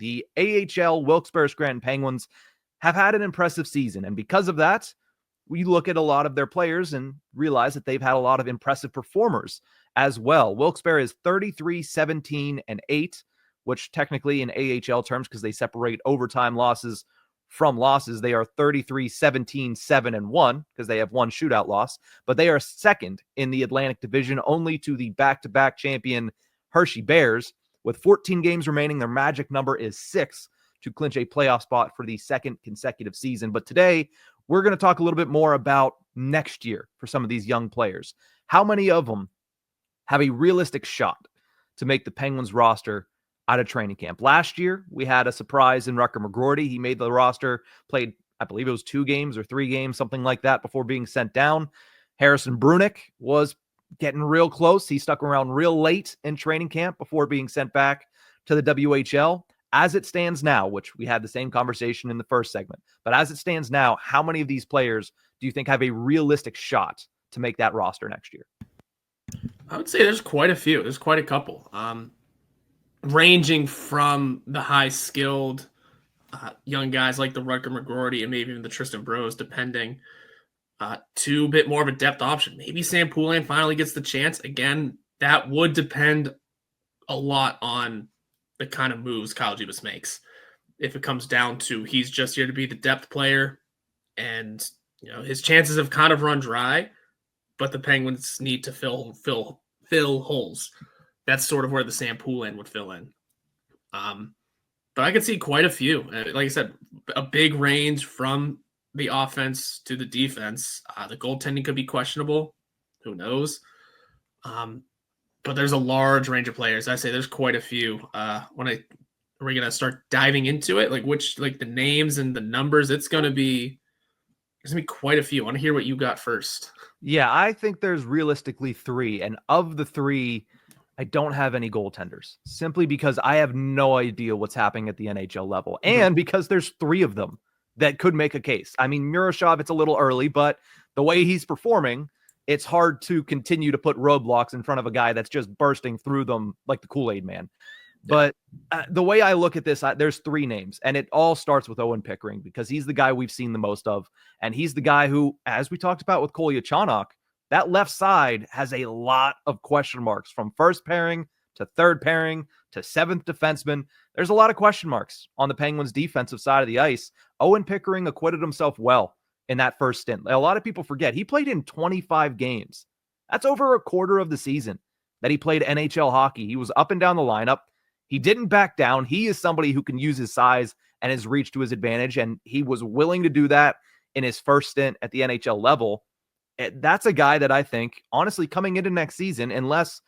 The AHL Wilkes-Barre Scranton Penguins have had an impressive season, and because of that, we look at a lot of their players and realize that they've had a lot of impressive performers as well. Wilkes-Barre is 33-17-8, which technically in AHL terms, because they separate overtime losses from losses, they are 33-17-7-1 because they have one shootout loss, but they are second in the Atlantic Division, only to the back-to-back champion Hershey Bears. With 14 games remaining, their magic number is 6 to clinch a playoff spot for the second consecutive season. But today, we're going to talk a little bit more about next year for some of these young players. How many of them have a realistic shot to make the Penguins roster out of training camp? Last year, we had a surprise in Rutger McGroarty. He made the roster, played, I believe it was 2 games or 3 games, something like that, before being sent down. Harrison Brunick was getting real close. He stuck around real late in training camp before being sent back to the WHL. As it stands now, which we had the same conversation in the first segment, but as it stands now, how many of these players do you think have a realistic shot to make that roster next year? I would say there's quite a few. There's quite a couple. Ranging from the high-skilled young guys like the Rutger McGroarty and maybe even the Tristan Bros, depending, to a bit more of a depth option. Maybe Sam Poulin finally gets the chance. Again, that would depend a lot on the kind of moves Kyle Dubas makes. If it comes down to he's just here to be the depth player and his chances have kind of run dry, but the Penguins need to fill holes. That's sort of where the Sam Poulin would fill in. But I could see quite a few. Like I said, a big range from the offense to the defense. The goaltending could be questionable. Who knows? But there's a large range of players. I say there's quite a few. Are we gonna start diving into it? Like the names and the numbers? There's gonna be quite a few. I want to hear what you got first. Yeah, I think there's realistically 3, and of the 3, I don't have any goaltenders, simply because I have no idea what's happening at the NHL level, and because there's 3 of them that could make a case. I mean, Murashov, it's a little early, but the way he's performing, it's hard to continue to put roadblocks in front of a guy that's just bursting through them like the Kool-Aid man. But the way I look at this, there's 3 names, and it all starts with Owen Pickering because he's the guy we've seen the most of, and he's the guy who, as we talked about with Kolya Chanok, that left side has a lot of question marks from first pairing to third pairing to 7th defenseman. There's a lot of question marks on the Penguins' defensive side of the ice. Owen Pickering acquitted himself well in that first stint. A lot of people forget he played in 25 games. That's over a quarter of the season that he played NHL hockey. He was up and down the lineup. He didn't back down. He is somebody who can use his size and his reach to his advantage, and he was willing to do that in his first stint at the NHL level. That's a guy that I think, honestly, coming into next season, unless,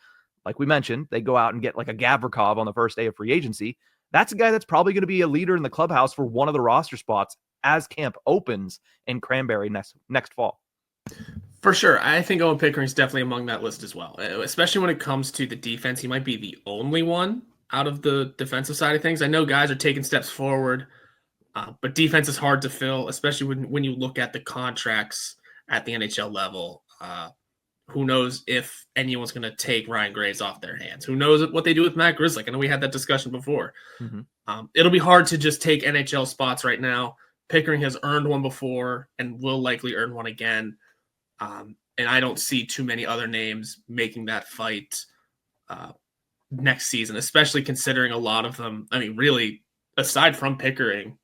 like we mentioned, they go out and get like a Gavrikov on the first day of free agency, that's a guy that's probably going to be a leader in the clubhouse for one of the roster spots as camp opens in Cranberry next fall. For sure. I think Owen Pickering is definitely among that list as well, especially when it comes to the defense. He might be the only one out of the defensive side of things. I know guys are taking steps forward, but defense is hard to fill, especially when you look at the contracts at the NHL level. Who knows if anyone's going to take Ryan Graves off their hands? Who knows what they do with Matt Grzelcyk? I know we had that discussion before. It'll be hard to just take NHL spots right now. Pickering has earned one before and will likely earn one again. And I don't see too many other names making that fight next season, especially considering a lot of them. I mean, really, aside from Pickering,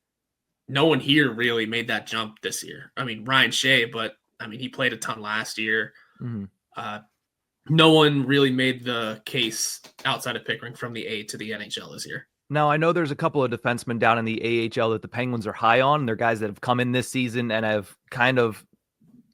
no one here really made that jump this year. I mean, Ryan Shea, but I mean, he played a ton last year. No one really made the case outside of Pickering from the A to the NHL this year. Now, I know there's a couple of defensemen down in the AHL that the Penguins are high on. They're guys that have come in this season and have kind of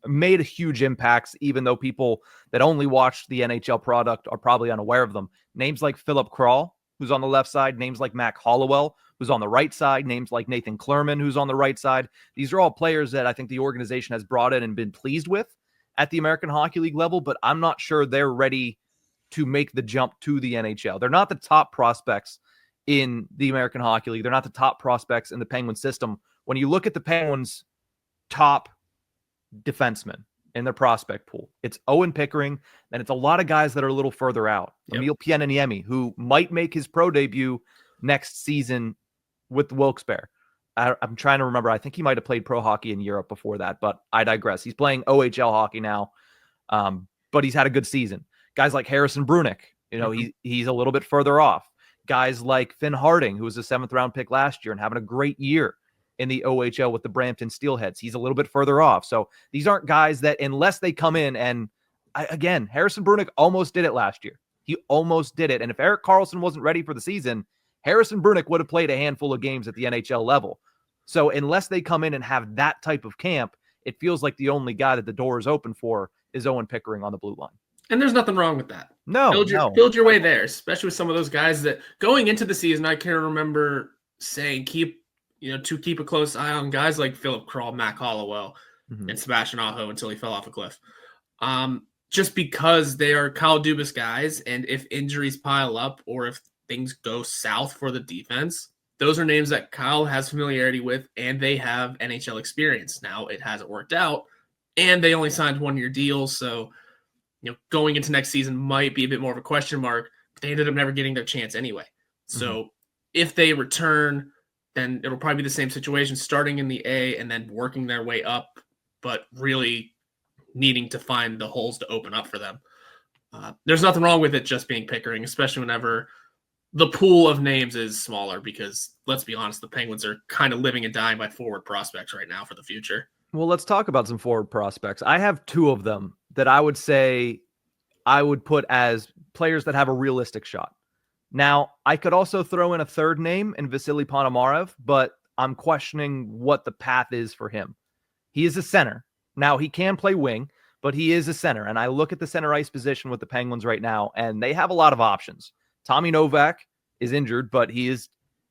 made huge impacts, even though people that only watch the NHL product are probably unaware of them. Names like Philip Kral, who's on the left side, names like Mac Hollowell, who's on the right side, names like Nathan Klerman, who's on the right side. These are all players that I think the organization has brought in and been pleased with at the American Hockey League level, but I'm not sure they're ready to make the jump to the NHL. They're not the top prospects in the American Hockey League. They're not the top prospects in the Penguin system. When you look at the Penguins' top defensemen in their prospect pool, it's Owen Pickering, and it's a lot of guys that are a little further out. Emil Pienaniemi, who might make his pro debut next season with Wilkes-Barre. I'm trying to remember. I think he might have played pro hockey in Europe before that, but I digress. He's playing OHL hockey now, but he's had a good season. Guys like Harrison Brunick, he's a little bit further off. Guys like Finn Harding, who was a 7th-round pick last year and having a great year in the OHL with the Brampton Steelheads. He's a little bit further off. So these aren't guys that, unless they come in and, again, Harrison Brunick almost did it last year. He almost did it. And if Erik Karlsson wasn't ready for the season, Harrison Brunick would have played a handful of games at the NHL level. So unless they come in and have that type of camp, it feels like the only guy that the door is open for is Owen Pickering on the blue line. And there's nothing wrong with that. No, build your way there, especially with some of those guys that going into the season, I can remember saying keep a close eye on guys like Philip Kral, Mac Hollowell, and Sebastian Aho until he fell off a cliff. Just because they are Kyle Dubas guys, and if injuries pile up or if things go south for the defense, those are names that Kyle has familiarity with, and they have NHL experience. Now, it hasn't worked out, and they only signed 1-year deals, so going into next season might be a bit more of a question mark. They ended up never getting their chance anyway. So if they return, then it'll probably be the same situation, starting in the A and then working their way up, but really needing to find the holes to open up for them. There's nothing wrong with it just being Pickering, especially whenever the pool of names is smaller, because let's be honest, the Penguins are kind of living and dying by forward prospects right now for the future. Well, let's talk about some forward prospects. I have 2 of them that I would say I would put as players that have a realistic shot. Now, I could also throw in a third name in Vasily Ponomarev, but I'm questioning what the path is for him. He is a center. Now, he can play wing, but he is a center. And I look at the center ice position with the Penguins right now, and they have a lot of options. Tommy Novak is injured, but he is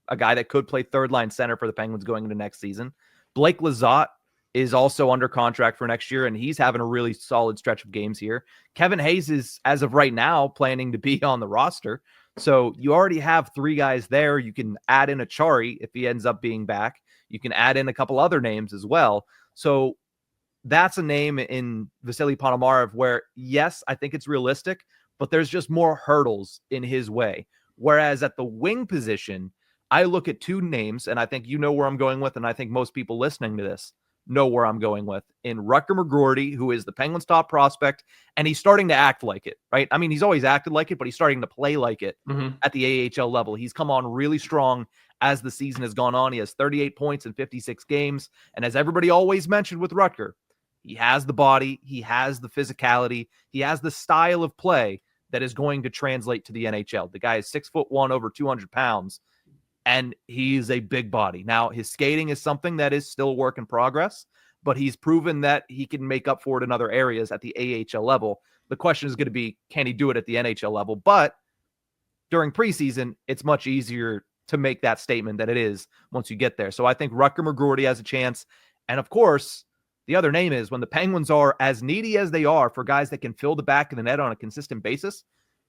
a guy that could play third-line center for the Penguins going into next season. Blake Lizotte is also under contract for next year, and he's having a really solid stretch of games here. Kevin Hayes is, as of right now, planning to be on the roster. So you already have 3 guys there. You can add in Achari if he ends up being back. You can add in a couple other names as well. So that's a name in Vasily Ponomarev where, yes, I think it's realistic, but there's just more hurdles in his way. Whereas at the wing position, I look at 2 names, and I think you know where I'm going with, and I think most people listening to this know where I'm going with, in Rutger McGroarty, who is the Penguins' top prospect, and he's starting to act like it, right? I mean, he's always acted like it, but he's starting to play like it at the AHL level. He's come on really strong as the season has gone on. He has 38 points in 56 games, and as everybody always mentioned with Rutger, he has the body, he has the physicality, he has the style of play that is going to translate to the NHL. The guy is 6'1", over 200 pounds, and he's a big body. Now, his skating is something that is still a work in progress, but he's proven that he can make up for it in other areas at the AHL level. The question is going to be, can he do it at the NHL level? But during preseason, it's much easier to make that statement than it is once you get there. So I think Rutger McGroarty has a chance. And of course, the other name is, when the Penguins are as needy as they are for guys that can fill the back of the net on a consistent basis,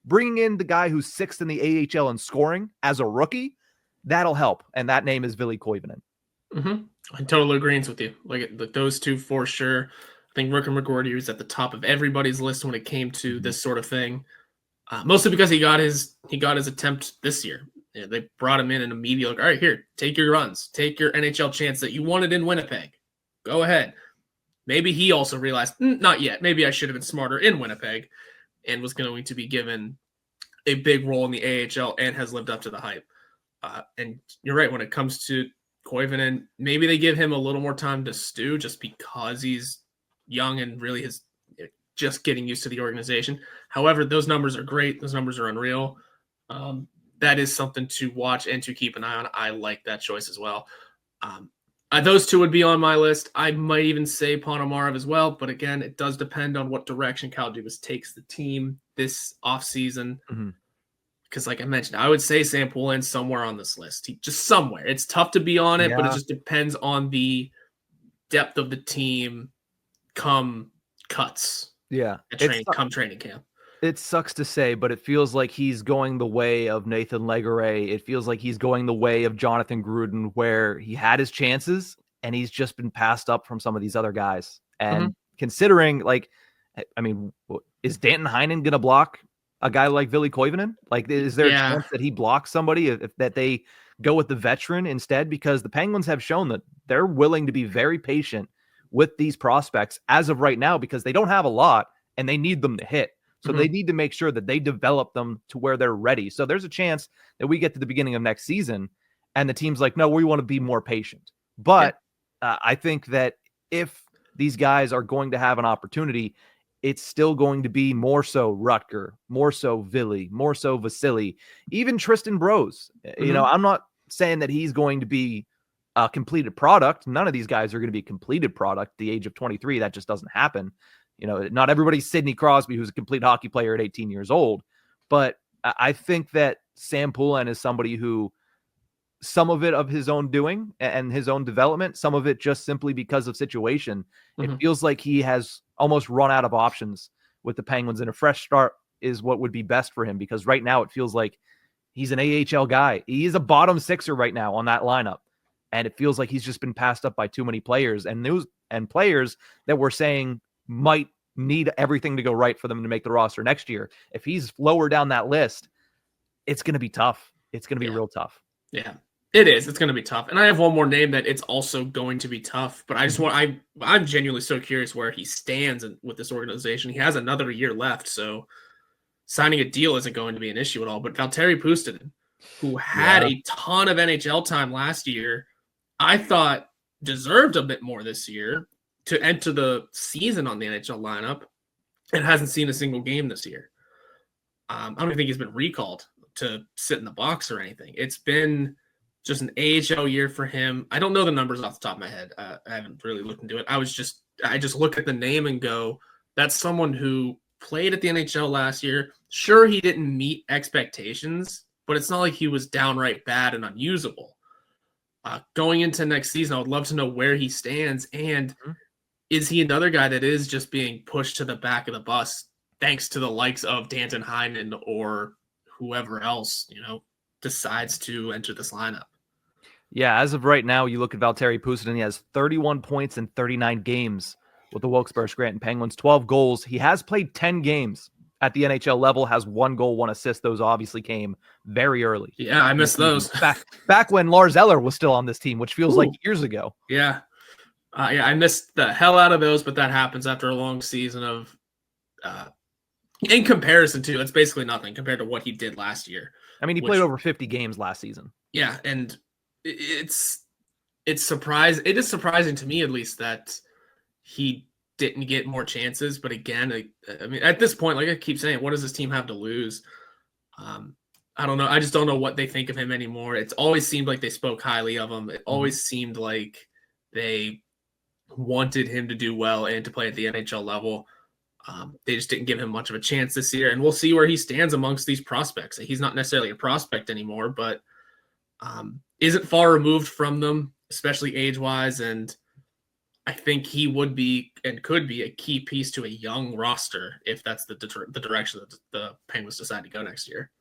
bringing in the guy who's 6th in the AHL in scoring as a rookie, that'll help. And that name is Ville Koivunen. I totally agree with you. Like those 2 for sure. I think Rutger McGroarty was at the top of everybody's list when it came to this sort of thing. Mostly because he got his attempt this year. They brought him in and immediately, like, all right, here, take your runs, take your NHL chance that you wanted in Winnipeg. Go ahead. Maybe he also realized, not yet. Maybe I should have been smarter in Winnipeg, and was going to be given a big role in the AHL and has lived up to the hype. And you're right, when it comes to Koivunen, maybe they give him a little more time to stew just because he's young and really is just getting used to the organization. However, those numbers are great. Those numbers are unreal. That is something to watch and to keep an eye on. I like that choice as well. Those 2 would be on my list. I might even say Ponomarev as well, but again, it does depend on what direction Kyle Dubas takes the team this offseason. Because like I mentioned, I would say Sam Poulin's somewhere on this list. Just somewhere. It's tough to be on it, but it just depends on the depth of the team come cuts. Yeah. Come training camp. It sucks to say, but it feels like he's going the way of Nathan Legare. It feels like he's going the way of Jonathan Gruden, where he had his chances and he's just been passed up from some of these other guys. And considering, like, I mean, is Danton Heinen going to block a guy like Ville Koivunen? Like, is there a chance that he blocks somebody if that they go with the veteran instead, because the Penguins have shown that they're willing to be very patient with these prospects as of right now, because they don't have a lot and they need them to hit. So they need to make sure that they develop them to where they're ready. So there's a chance that we get to the beginning of next season and the team's like, no, we want to be more patient. But I think that if these guys are going to have an opportunity, it's still going to be more so Rutger, more so Ville, more so Vasily, even Tristan Brose. You know, I'm not saying that he's going to be a completed product. None of these guys are going to be a completed product at the age of 23. That just doesn't happen. You know, not everybody's Sidney Crosby, who's a complete hockey player at 18 years old. But I think that Sam Poulin is somebody who, some of it of his own doing and his own development, some of it just simply because of situation. It feels like he has almost run out of options with the Penguins, and a fresh start is what would be best for him, because right now it feels like he's an AHL guy. He is a bottom sixer right now on that lineup. And it feels like he's just been passed up by too many players, and players that we're saying might need everything to go right for them to make the roster next year. If he's lower down that list, it's going to be tough. It's going to be real tough. Yeah, it is. It's going to be tough. And I have one more name that it's also going to be tough, but I just I'm genuinely so curious where he stands with this organization. He has another year left, so signing a deal isn't going to be an issue at all. But Valter Padin, who had a ton of NHL time last year, I thought deserved a bit more this year to enter the season on the NHL lineup, and hasn't seen a single game this year. I don't even think he's been recalled to sit in the box or anything. It's been just an AHL year for him. I don't know the numbers off the top of my head. I haven't really looked into it. I just look at the name and go, that's someone who played at the NHL last year. Sure, he didn't meet expectations, but it's not like he was downright bad and unusable. Going into next season, I would love to know where he stands, and is he another guy that is just being pushed to the back of the bus thanks to the likes of Danton Heinen or whoever else, decides to enter this lineup? Yeah, as of right now, you look at Valter Padin, he has 31 points in 39 games with the Wilkes-Barre Scranton Penguins, 12 goals. He has played 10 games at the NHL level, has 1 goal, 1 assist. Those obviously came very early. Yeah, I missed those. Back when Lars Eller was still on this team, which feels like years ago. Yeah. I missed the hell out of those, but that happens after a long season of, in comparison to, it's basically nothing compared to what he did last year. I mean, he played over 50 games last season. Yeah, and it's surprising. It is surprising to me, at least, that he didn't get more chances. But again, I mean, at this point, like I keep saying, what does this team have to lose? I don't know. I just don't know what they think of him anymore. It's always seemed like they spoke highly of him. It always seemed like they wanted him to do well and to play at the NHL level. They just didn't give him much of a chance this year, and we'll see where he stands amongst these prospects. He's not necessarily a prospect anymore, but isn't far removed from them, especially age-wise, and I think he would be and could be a key piece to a young roster if that's the direction that the Penguins decide to go next year.